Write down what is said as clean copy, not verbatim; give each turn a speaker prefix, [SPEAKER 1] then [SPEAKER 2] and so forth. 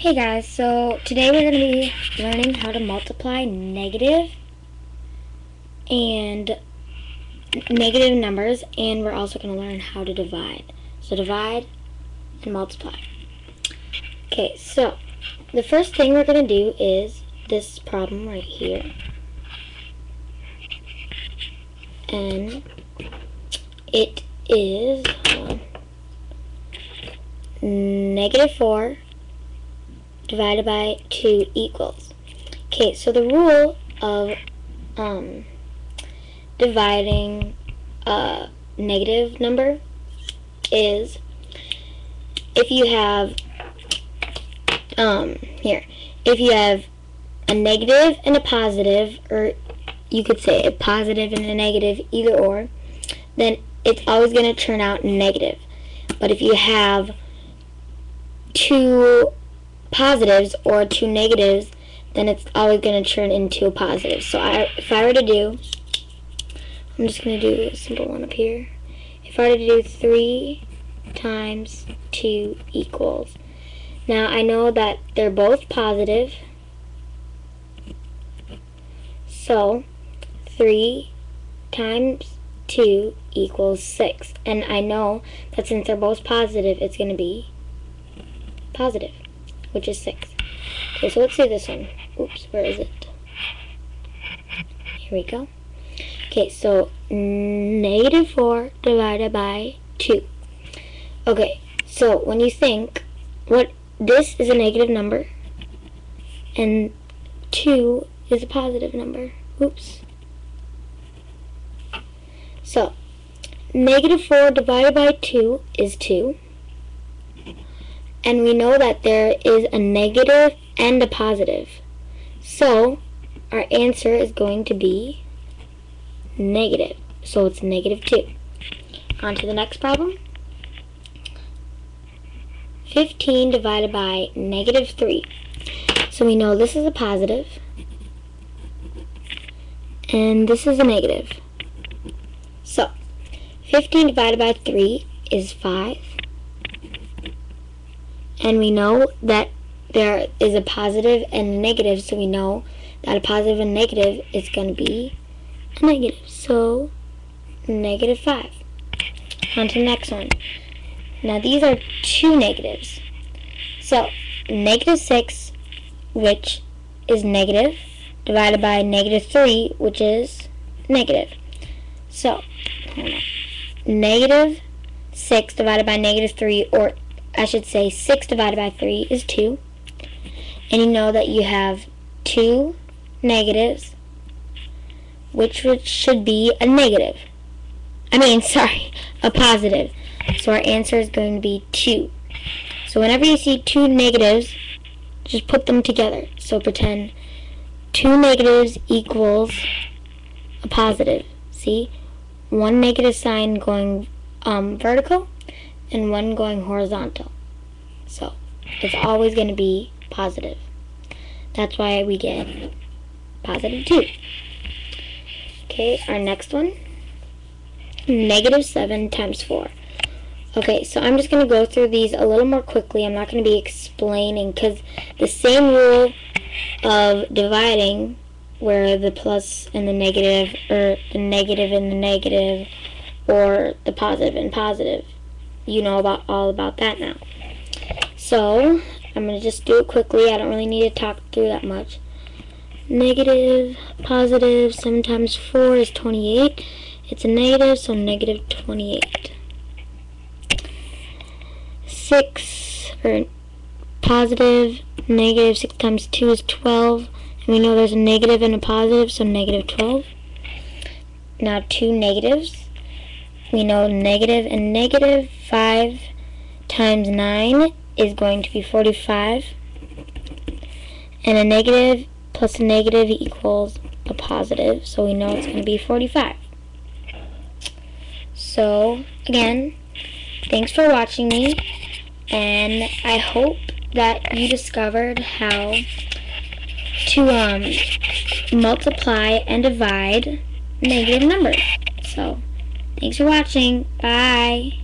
[SPEAKER 1] Hey guys, so today we're going to be learning how to multiply negative numbers, and we're also going to learn how to divide. So divide and multiply. Okay, so the first thing we're going to do is this problem right here. And it is -4 divided by 2 equals. Okay, so the rule of dividing a negative number is if you have if you have a negative and a positive, or you could say a positive and a negative, either or, then it's always going to turn out negative. But if you have two positives or two negatives, then it's always going to turn into a positive. So if I were to do, I'm just going to do a simple one up here. If I were to do 3 times 2 equals. Now I know that they're both positive, so 3 times 2 equals 6. And I know that since they're both positive, it's going to be positive, which is 6. Okay, so let's do this one. Oops, where is it? Here we go. Okay, so -4 divided by 2. Okay, so when you think, this is a negative number, and 2 is a positive number. Oops. So, -4 divided by 2 is 2. And we know that there is a negative and a positive. So, our answer is going to be negative. So, it's -2. On to the next problem. 15 divided by -3. So, we know this is a positive, and this is a negative. So, 15 divided by 3 is 5. And we know that there is a positive and a negative, so we know that a positive and negative is going to be a negative. So, -5. On to the next one. Now, these are two negatives. So, -6, which is negative, divided by -3, which is negative. So, -6 divided by -3, or I should say 6 divided by 3 is 2. And you know that you have two negatives, which should be a negative. A positive. So our answer is going to be 2. So whenever you see two negatives, just put them together. So pretend two negatives equals a positive. See? One negative sign going vertical, and one going horizontal. So, it's always going to be positive. That's why we get +2. Okay, our next one. -7 times 4. Okay, so I'm just going to go through these a little more quickly. I'm not going to be explaining, because the same rule of dividing, where the plus and the negative, or the negative and the negative, or the positive and positive, you know all about that now. So, I'm going to just do it quickly. I don't really need to talk through that much. Negative, positive, 7 times 4 is 28. It's a negative, so -28. 6, or positive, -6 times 2 is 12. And we know there's a negative and a positive, so -12. Now, two negatives. We know negative and negative. 5 times 9 is going to be 45. And a negative plus a negative equals a positive. So we know it's going to be 45. So, again, thanks for watching me. And I hope that you discovered how to multiply and divide negative numbers. So, thanks for watching. Bye.